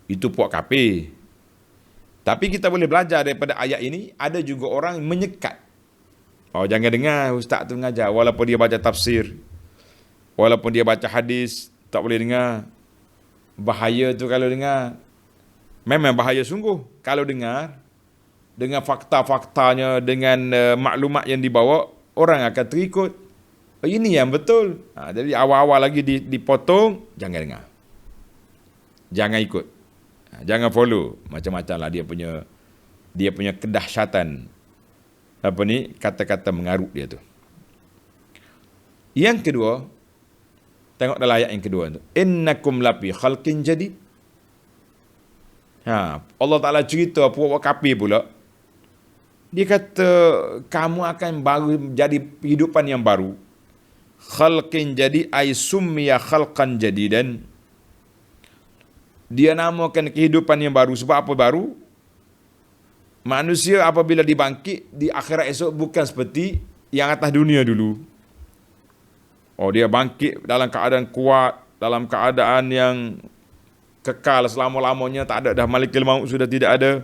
Itu puak kafir. Tapi kita boleh belajar daripada ayat ini, ada juga orang menyekat. Jangan dengar ustaz tu mengajar, walaupun dia baca tafsir, walaupun dia baca hadis, tak boleh dengar. Bahaya tu kalau dengar. Memang bahaya sungguh kalau dengar. Dengan fakta-faktanya, dengan maklumat yang dibawa, orang akan terikut. Ini yang betul. Jadi awal-awal lagi dipotong, jangan dengar. Jangan ikut. Jangan follow. Macam-macam lah dia punya kedahsyatan. Kata-kata mengarut dia tu. Yang kedua, tengok dalam ayat yang kedua tu. Innakum lafi khalqin jadid. Allah Ta'ala cerita puak kafir pula. Dia kata, kamu akan baru jadi kehidupan yang baru. Khalqin jadi ay summiya khalqan jadidan. Dia namakan kehidupan yang baru. Sebab apa baru? Manusia apabila dibangkit di akhirat esok bukan seperti yang atas dunia dulu. Dia bangkit dalam keadaan kuat, dalam keadaan yang kekal selama-lamanya, tak ada dah malikul maut, sudah tidak ada.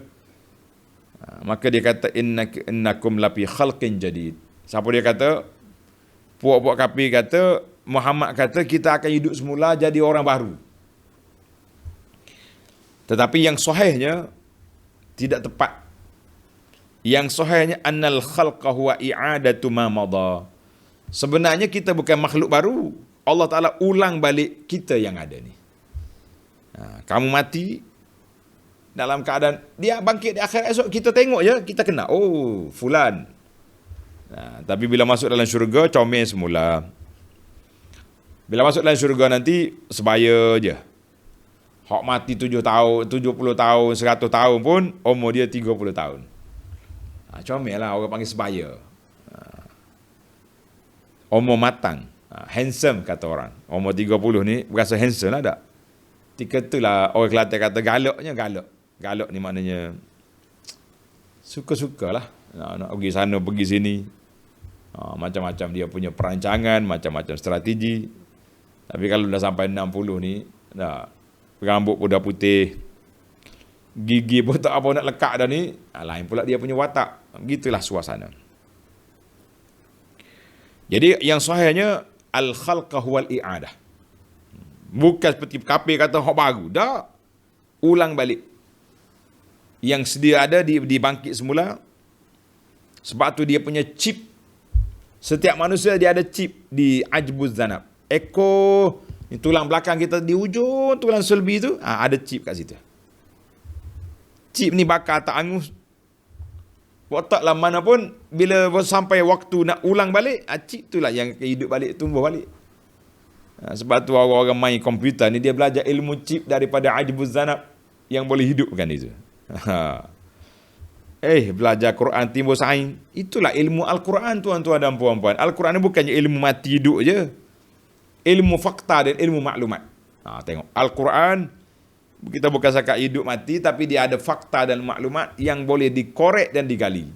Maka dia kata innakum lafi khalqin jadid. Siapa dia kata? Puak-puak kafir kata, Muhammad kata kita akan hidup semula jadi orang baru. Tetapi yang sahihnya tidak tepat. Yang sahihnya annal khalqa huwa i'adatu ma madha. Sebenarnya kita bukan makhluk baru. Allah Ta'ala ulang balik kita yang ada ni. Kamu mati dalam keadaan dia bangkit di akhirat esok, kita tengok je, kita kenal, fulan. Tapi bila masuk dalam syurga, comel semula. Bila masuk dalam syurga nanti, sebaya je. Hak mati 7 tahun, 70 tahun, 100 tahun pun, umur dia 30 tahun. Comel lah, orang panggil sebaya. Umur matang. Handsome kata orang. Umur 30 ni, berasa handsome lah tak? Ketika itulah orang Kelantan kata galaknya galak. Galak ni maknanya suka-suka lah. Nak pergi sana, pergi sini. Macam-macam dia punya perancangan, macam-macam strategi. Tapi kalau dah sampai 60 ni, dah rambut pun dah putih. Gigi pun tak apa nak lekat dah ni. Lain pula dia punya watak. Gitulah suasana. Jadi yang sahihnya, al-khalqa huwal i'adah. Bukan seperti kafir kata hak baru. Dah. Ulang balik. Yang sedia ada dibangkit semula. Sebab tu dia punya chip. Setiap manusia dia ada chip di ajbuz zanab. Ekor, tulang belakang kita di ujung tulang sulbi tu, ada chip kat situ. Chip ni bakar tak angus. Wataklah mana pun, bila sampai waktu nak ulang balik, chip tu lah yang hidup balik, tumbuh balik. Sebab tu orang-orang main komputer ni, dia belajar ilmu chip daripada ajbuz zanab yang boleh hidupkan itu. Belajar Quran timbul sains. Itulah ilmu Al-Quran, tuan-tuan dan puan-puan. Al-Quran ni bukannya ilmu mati hidup je. ilmu fakta dan ilmu maklumat. Tengok Al-Quran, kita bukan cakap hidup mati, tapi dia ada fakta dan maklumat yang boleh dikorek dan digali,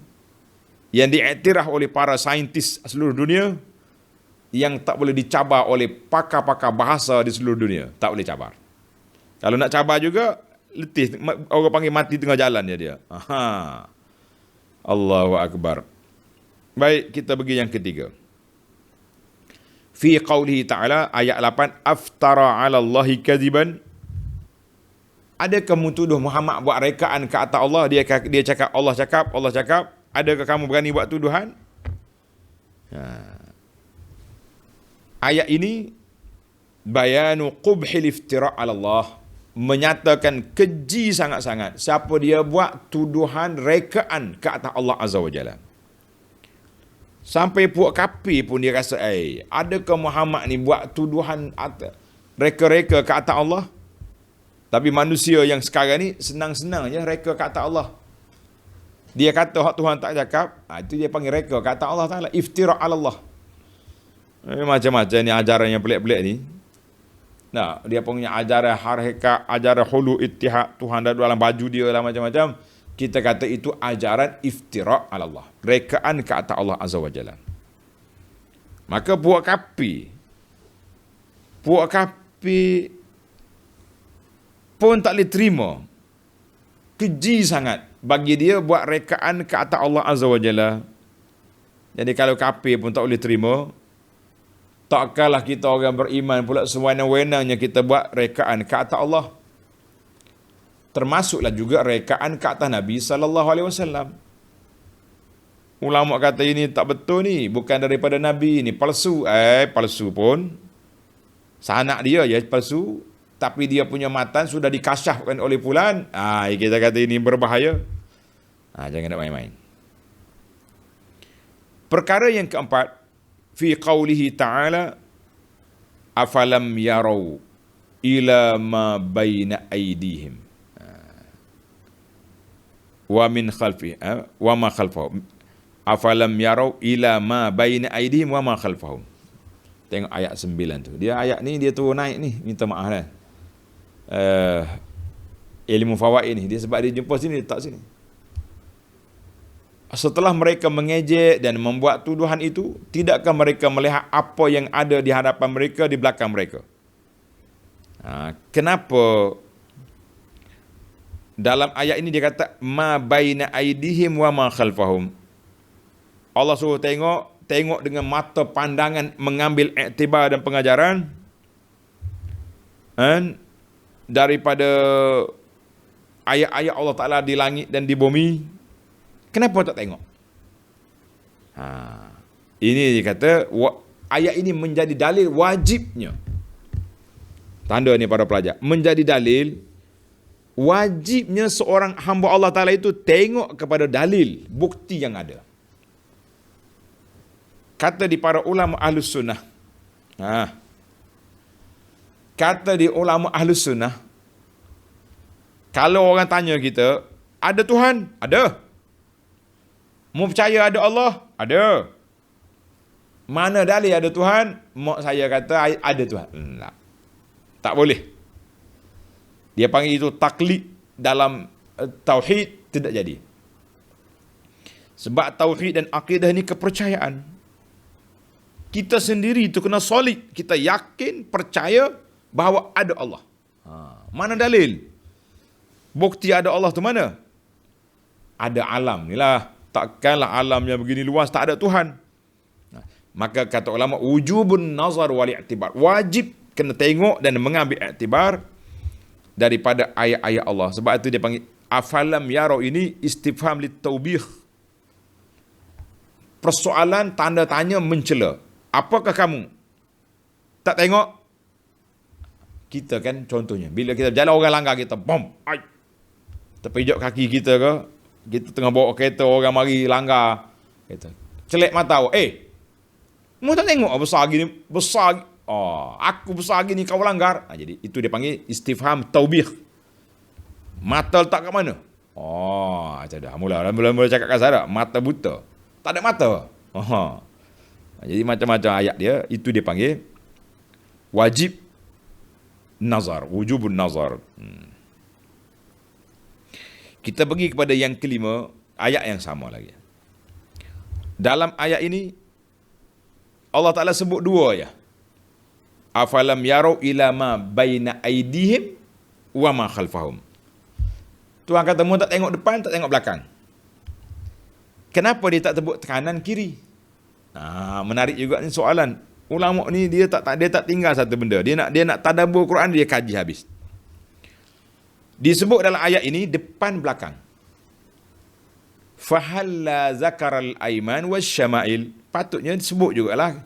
yang diiktiraf oleh para saintis seluruh dunia, yang tak boleh dicabar oleh pakar-pakar bahasa di seluruh dunia. Tak boleh cabar. Kalau nak cabar juga, letih. Orang panggil mati tengah jalan dia. Allahu Akbar. Baik, kita pergi yang ketiga. Fi qawlihi ta'ala, ayat 8, aftara 'ala Allahi kadhiban. Adakah kamu tuduh Muhammad buat rekaan ke atas Allah? Dia cakap, Allah cakap. Adakah kamu berani buat tuduhan? Ayat ini bayanu qubhil iftira' 'ala Allah, menyatakan keji sangat-sangat siapa dia buat tuduhan rekaan ke atas Allah Azza wa Jalla. Sampai puak kafir pun dia rasa, adakah Muhammad ni buat tuduhan reka-reka ke atas Allah? Tapi manusia yang sekarang ni senang-senang je reka ke atas Allah. Dia kata hak Tuhan tak cakap, itu dia panggil reka ke atas Allah Ta'ala, iftira' 'ala Allah. Macam-macam ni ajaran yang pelik-pelik ni. Dia punya ajaran hakikat, ajaran hulu ittihad, Tuhan ada dalam baju dia lah, macam-macam. Kita kata itu ajaran iftira' 'ala Allah, rekaan ke atas Allah Azza wa Jalla. Maka puak kafir pun tak boleh terima. Keji sangat bagi dia buat rekaan ke atas Allah Azza wa Jalla. Jadi kalau kafir pun tak boleh terima, takkanlah kita orang beriman pula sewenang-wenangnya kita buat rekaan ke atas Allah. Termasuklah juga rekaan ke atas Nabi SAW. Ulama kata ini tak betul ni, bukan daripada Nabi, ni palsu. Palsu pun sanak dia je palsu, tapi dia punya matan sudah dikasyafkan oleh fulan. Kita kata ini berbahaya. Jangan nak main-main. Perkara yang keempat, fi qawlihi ta'ala, afalam yarau ila ma baina aydihim wa min khalfi wa ma khalfahum, afalam yarau ila ma baina aydihim wa ma khalfahum. Tengok ayat 9 tu. Dia ayat ni dia turun naik ni, minta maaf lah. Ilmu fawaid ni, dia sebab dia jumpa sini, dia tak sini. Setelah mereka mengejek dan membuat tuduhan itu, tidakkah mereka melihat apa yang ada di hadapan mereka, di belakang mereka? Kenapa dalam ayat ini dia kata ma baina aidihim wa ma khalfahum? Allah suruh tengok dengan mata pandangan, mengambil iktibar dan pengajaran daripada ayat-ayat Allah Ta'ala di langit dan di bumi. Kenapa tak tengok? Ini dia kata ayat ini menjadi dalil wajibnya. Tanda ni para pelajar, menjadi dalil wajibnya seorang hamba Allah Ta'ala itu tengok kepada dalil, bukti yang ada. Kata di para ulama Ahlus Sunnah, kata di ulama Ahlus Sunnah, kalau orang tanya kita, ada Tuhan? Ada. Mau percaya ada Allah? Ada. Mana dalil ada Tuhan? Mak saya kata ada Tuhan. Tak boleh. Dia panggil itu taklid dalam tauhid, tidak jadi. Sebab tauhid dan akidah ni kepercayaan. Kita sendiri itu kena solid. Kita yakin, percaya bahawa ada Allah. Mana dalil? Bukti ada Allah tu mana? Ada alam ni lah. Takkanlah alam yang begini luas tak ada Tuhan. Maka kata ulama, wujubun nazar wal i'tibar. Wajib kena tengok dan mengambil i'tibar daripada ayat-ayat Allah. Sebab itu dia panggil afalam yarau, ini istifham litaubih. Persoalan tanda tanya mencela. Apakah kamu tak tengok? Kita kan contohnya, bila kita berjalan orang langgar kita, bom, terpijak kaki kita ke, kita tengah bawa kereta orang mari langgar, kita celek mata, mu tak tengok besar gini, besar, aku besar gini kau langgar. Jadi itu dia panggil istifham taubih. Mata letak kat mana? Macam dah mula cakap kasar dah, mata buta, tak ada mata. Jadi macam-macam ayat dia, itu dia panggil Wajib nazar, wujubun nazar. Kita pergi kepada yang kelima, ayat yang sama lagi. Dalam ayat ini Allah Ta'ala sebut dua ya. Afalam yarau ila ma baina aidihim wa ma khalfahum. Tuhan kata, mu tak tengok depan, tak tengok belakang. Kenapa dia tak sebut kanan kiri? Menarik juga ni soalan. Ulama ni dia tak tinggal satu benda. Dia nak tadabbur Quran, dia kaji habis. Disebut dalam ayat ini depan belakang. Fahalla zakaral aiman wasyama'il. Patutnya disebut jugalah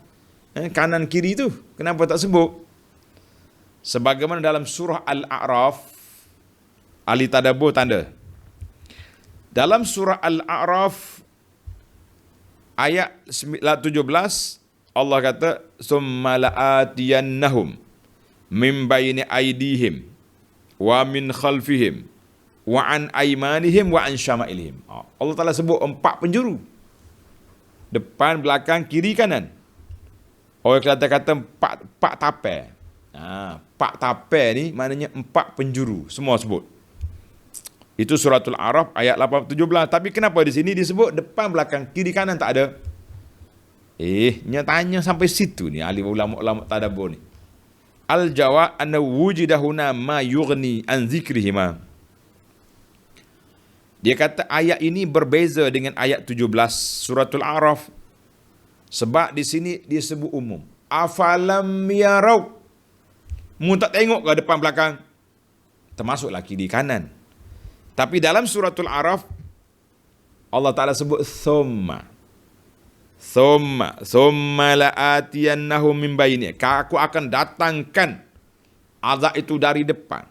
kanan kiri tu. Kenapa tak sebut? Sebagaimana dalam surah Al-A'raf, ahli tadabbur tanda. Dalam surah Al-A'raf ayat 17, Allah kata, summa la'atiyannahum min baini aydihim wa min khalfihim wa an aymanihim wa an syama'ilihim. Allah Ta'ala sebut 4 penjuru. Depan, belakang, kiri, kanan. Orang kata 4 tapai. 4 tapai ni maknanya 4 penjuru. Semua sebut. Itu suratul A'raf ayat 17. Tapi kenapa di sini disebut depan, belakang, kiri, kanan tak ada? Tanya sampai situ ni ahli ulama-ulama tadabbur ni. Al-jawab anna wujidahuna ma yughni an zikrihima. Dia kata ayat ini berbeza dengan ayat 17 suratul A'raf. Sebab di sini dia sebut umum. Afalam yarau. Mu tak tengok ke depan belakang? Termasuklah kiri kanan. Tapi dalam suratul A'raf Allah Ta'ala sebut thumma la'atiyannahum min baini. Aku akan datangkan azab itu dari depan,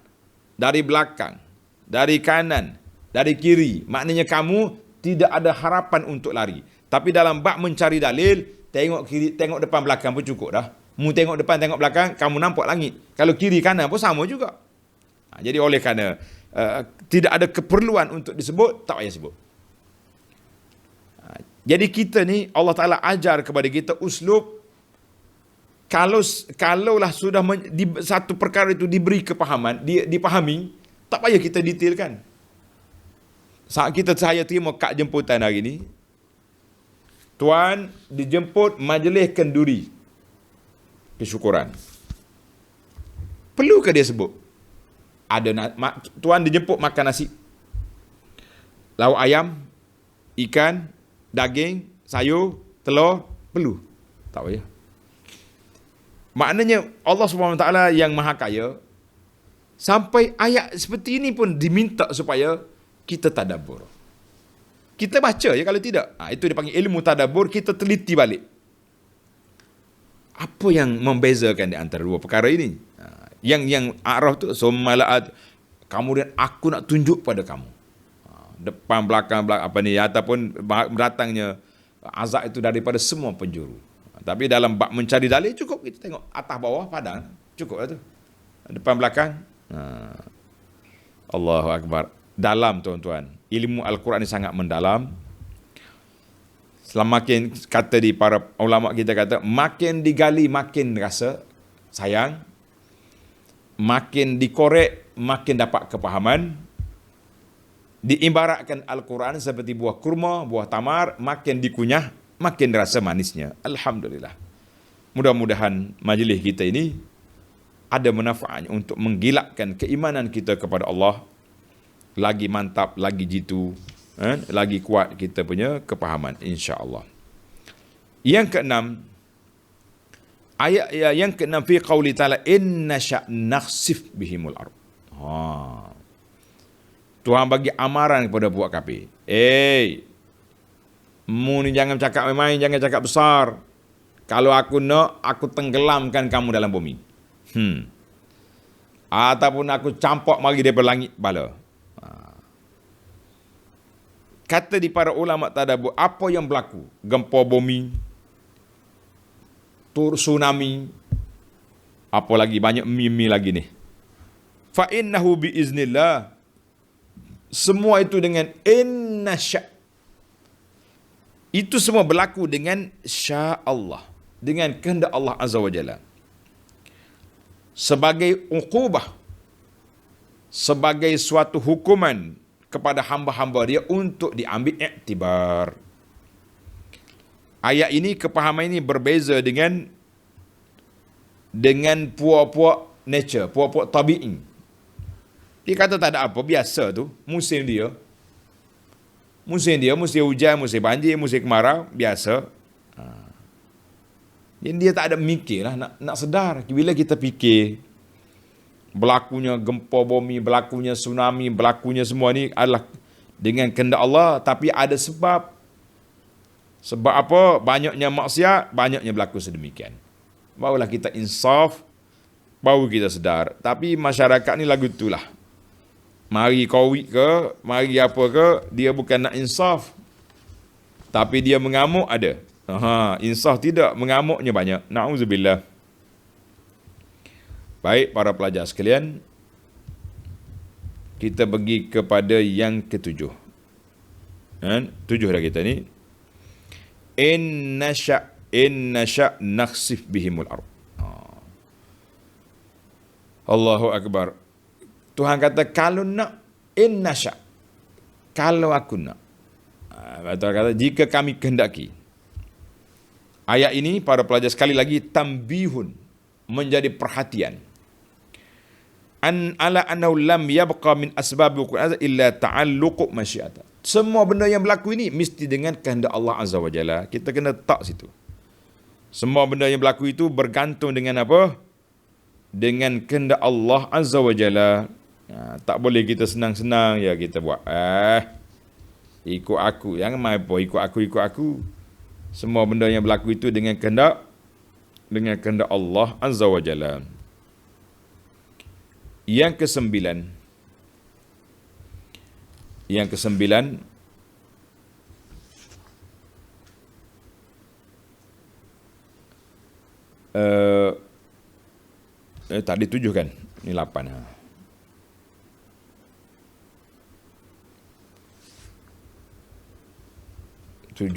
dari belakang, dari kanan, dari kiri. Maknanya kamu tidak ada harapan untuk lari. Tapi dalam bab mencari dalil, tengok kiri, tengok depan belakang pun cukup dah. Mu tengok depan, tengok belakang, kamu nampak langit. Kalau kiri kanan pun sama juga. Jadi oleh kerana tidak ada keperluan untuk disebut, tak payah sebut. Jadi kita ni Allah Ta'ala ajar kepada kita uslub, kalaulah sudah satu perkara itu diberi kepahaman, dipahami, tak payah kita detailkan. Saat saya terima kad jemputan hari ni, tuan dijemput majlis kenduri kesyukuran. Perlukah dia sebut? Tuan dijemput makan nasi, lauk ayam, ikan, daging, sayur, telur, perlu? Tak payah. Maknanya Allah SWT yang Maha Kaya, sampai ayat seperti ini pun diminta supaya kita tadabbur. Kita baca ya, kalau tidak. Itu dipanggil ilmu tadabbur, kita teliti balik. Apa yang membezakan di antara dua perkara ini? Yang A'raf tu, somalaat, kemudian aku nak tunjuk pada kamu. Depan, belakang, apa ni, ataupun datangnya azab itu daripada semua penjuru. Tapi dalam bab mencari dalil cukup kita tengok atas bawah padang, cukup lah tu. Depan, belakang. Allahu Akbar. Dalam tuan-tuan. Ilmu Al-Quran ni sangat mendalam. Makin kata di para ulama kita kata, makin digali makin rasa sayang, makin dikorek makin dapat kepahaman. Diibaratkan Al-Quran seperti buah kurma, buah tamar, makin dikunyah, makin rasa manisnya. Alhamdulillah. Mudah-mudahan majlis kita ini ada manfaatnya untuk menggilakkan keimanan kita kepada Allah. Lagi mantap, lagi jitu, lagi kuat kita punya kepahaman, insya-Allah. Yang keenam, ayat yang keenam fi qauli ta'ala inna nakhsif bihimul ardh. Tuhan bagi amaran kepada buat kafir. Mu ni jangan cakap main-main, jangan cakap besar. Kalau aku nak, aku tenggelamkan kamu dalam bumi. Ataupun aku campak mari daripada langit bala. Kata di para ulama tadabbur, apa yang berlaku? Gempa bumi, tsunami, apa lagi, banyak mimi lagi ni. Fa innahu bi iznillah. Semua itu dengan inna sya'. Itu semua berlaku dengan sya' Allah, dengan kehendak Allah Azza wa Jalla. sebagai uqubah, sebagai suatu hukuman kepada hamba-hamba dia untuk diambil iktibar. Ayat ini, kepahaman ini berbeza dengan puak-puak nature, puak-puak tabi'i. Dia kata tak ada apa, biasa tu, musim dia. Musim hujan, musim banjir, musim kemarau, biasa. Jadi dia tak ada mikir lah, nak sedar. Bila kita fikir, berlakunya gempa bumi, berlakunya tsunami, berlakunya semua ni adalah dengan kehendak Allah, tapi ada sebab. Sebab apa? Banyaknya maksiat, banyaknya berlaku sedemikian. Barulah kita insaf, baru kita sedar. Tapi masyarakat ni lagu itulah. Mari COVID ke, mari apa ke, dia bukan nak insaf. Tapi dia mengamuk ada. Insaf tidak, mengamuknya banyak. Na'udzubillah. Baik para pelajar sekalian, kita pergi kepada yang ketujuh. Tujuh dah kita ni. In nasha nakhsif bihimul ard. Allahu Akbar. Tuhan kata kalau nak, in nasha, kalau aku nak. Tuhan kata jika kami kehendaki. Ayat ini para pelajar sekali lagi tambihun, menjadi perhatian. Ala annahu lam yabqa min asbabil qur'an illa ta'alluq masyiatah. Semua benda yang berlaku ini mesti dengan kehendak Allah Azza wa Jalla. Kita kena tak situ. Semua benda yang berlaku itu bergantung dengan apa? Dengan kehendak Allah Azza wa Jalla. Tak boleh kita senang-senang ya kita buat. Ikut aku. Jangan main apa ikut aku. Semua benda yang berlaku itu dengan kehendak Allah Azza wa Jalla. Yang kesembilan, tadi 7 kan? Ini 8. 7,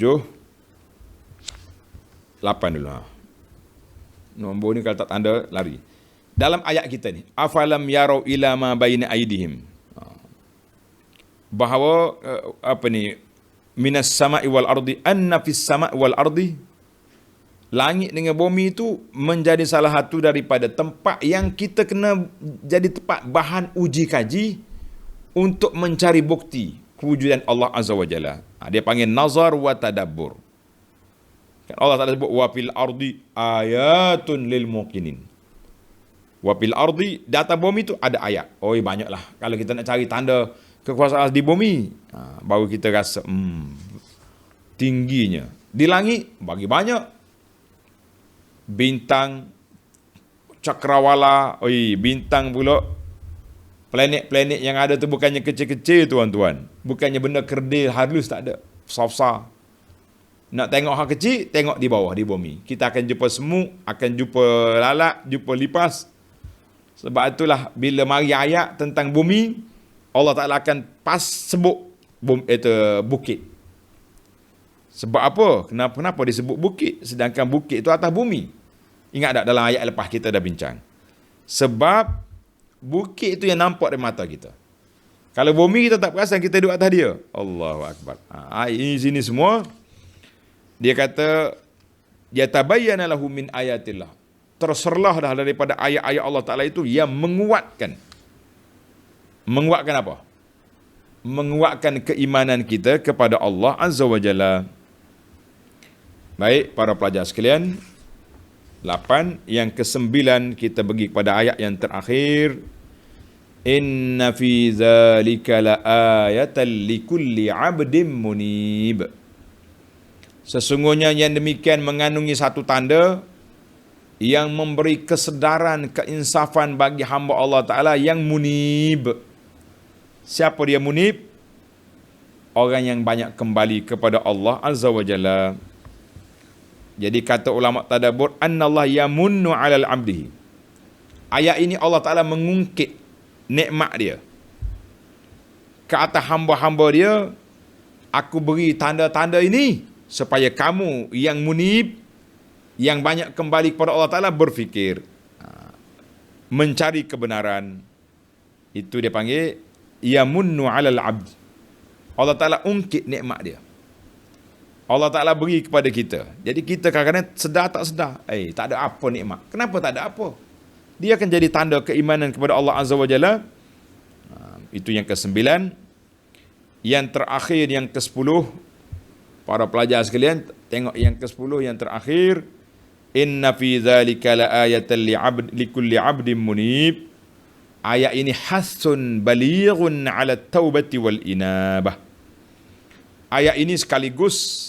8 dulu. Nombor ni kalau tak tanda, lari. Dalam ayat kita ni, afalam yarau ila ma baina aydihim. Bahawa minas sama'i wal ardi, anna fis sama'i wal ardi, langit dengan bumi itu menjadi salah satu daripada tempat yang kita kena jadi tempat bahan uji kaji untuk mencari bukti kewujudan Allah Azza wa Jalla. Dia panggil nazar wa tadabbur. Allah Ta'ala sebut wa fil ardi ayatun lil muqinin. Wa fil ardi, data bumi itu ada ayat. Banyaklah. Kalau kita nak cari tanda kekuasaan di bumi, baru kita rasa tingginya. Di langit bagi banyak bintang, cakrawala, bintang pula. Planet-planet yang ada tu bukannya kecil-kecil tuan-tuan. Bukannya benda kerdil halus, tak ada. Besar-besar. Nak tengok hal kecil, tengok di bawah, di bumi. Kita akan jumpa semut, akan jumpa lalat, jumpa lipas. Sebab itulah bila mari ayat tentang bumi, Allah Ta'ala akan sebut bukit. Sebab apa? Kenapa disebut bukit? Sedangkan bukit itu atas bumi. Ingat tak dalam ayat lepas kita dah bincang? Sebab bukit itu yang nampak dari mata kita. Kalau bumi kita tak perasan, kita duduk atas dia. Allahu Akbar. Ini sini semua. Dia kata, yatabayyana lahu min ayatillah. Terserlah dah daripada ayat-ayat Allah Ta'ala itu yang menguatkan. Menguatkan apa? Menguatkan keimanan kita kepada Allah Azza wa Jalla. Baik, para pelajar sekalian. 8. Yang ke-9 kita pergi kepada ayat yang terakhir. Inna fi zalika la ayatan likulli 'abdin munib. Sesungguhnya yang demikian mengandungi satu tanda yang memberi kesedaran, keinsafan bagi hamba Allah Ta'ala yang munib. Siapa dia munib? Orang yang banyak kembali kepada Allah Azza wa Jalla. Jadi kata ulama tadabbur, annallah yamunnu 'alal 'abdihi. Ayat ini Allah Ta'ala mengungkit nikmat dia ke atas hamba-hamba dia. Aku beri tanda-tanda ini supaya kamu yang munib, yang banyak kembali kepada Allah Ta'ala berfikir. mencari kebenaran. Itu dia panggil yamunnu 'alal 'abd. Allah Ta'ala ungkit nikmat dia. Allah Ta'ala beri kepada kita. Jadi kita kadang-kadang sedar tak sedar. Tak ada apa nikmat. Kenapa tak ada apa? Dia akan jadi tanda keimanan kepada Allah Azza wa Jalla. Itu yang ke-9. Yang terakhir, yang ke-10. Para pelajar sekalian, tengok yang ke-10, yang terakhir. Inna fi dhalika la ayatan likulli 'abdin munib. Ayat ini hasun balighun 'ala taubati wal inabah. Ayat ini sekaligus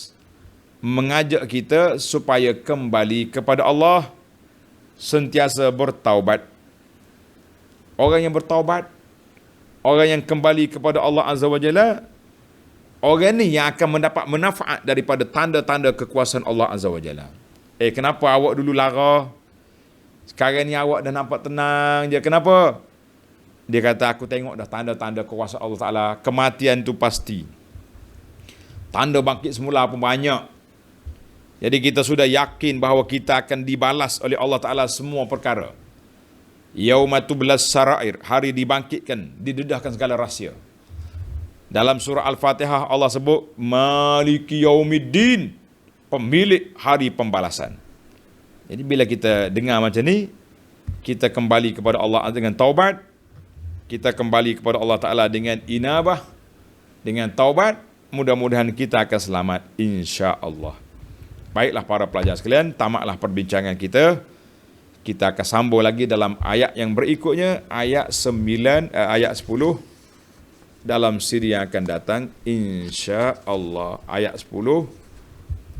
mengajak kita supaya kembali kepada Allah, sentiasa bertaubat. Orang yang bertaubat, orang yang kembali kepada Allah Azza wa Jalla, orang ni yang akan mendapat manfaat daripada tanda-tanda kekuasaan Allah Azza wa Jalla. Kenapa awak dulu lara? Sekarang ni awak dah nampak tenang je. Kenapa? Dia kata, aku tengok dah tanda-tanda kekuasaan Allah Ta'ala. Kematian tu pasti. Tanda bangkit semula pun banyak. Jadi kita sudah yakin bahawa kita akan dibalas oleh Allah Ta'ala semua perkara. Yauma tublas sarair, hari dibangkitkan, didedahkan segala rahsia. Dalam surah Al-Fatihah Allah sebut Maliki Yaumiddin, pemilik hari pembalasan. Jadi bila kita dengar macam ni, kita kembali kepada Allah dengan taubat, kita kembali kepada Allah Ta'ala dengan inabah, dengan taubat, mudah-mudahan kita akan selamat insya-Allah. Baiklah para pelajar sekalian, tamatlah perbincangan kita. Kita akan sambung lagi dalam ayat yang berikutnya, ayat 10 dalam siri yang akan datang insya-Allah. Ayat 10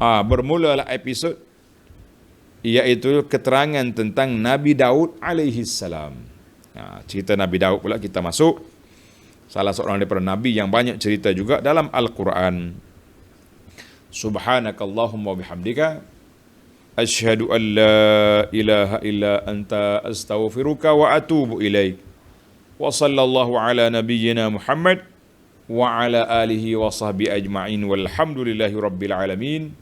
bermulalah episod, iaitu keterangan tentang Nabi Daud alaihi salam. Cerita Nabi Daud pula kita masuk. Salah seorang daripada Nabi yang banyak cerita juga dalam Al-Quran. Subhanakallahumma bihamdika asyhadu an la ilaha illa anta astaghfiruka wa atubu ilaik. Wa sallallahu ala nabiyyina Muhammad wa ala alihi wa sahbihi ajma'in walhamdulillahi rabbil alamin.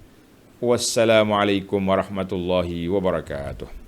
Wassalamu alaikum warahmatullahi wabarakatuh.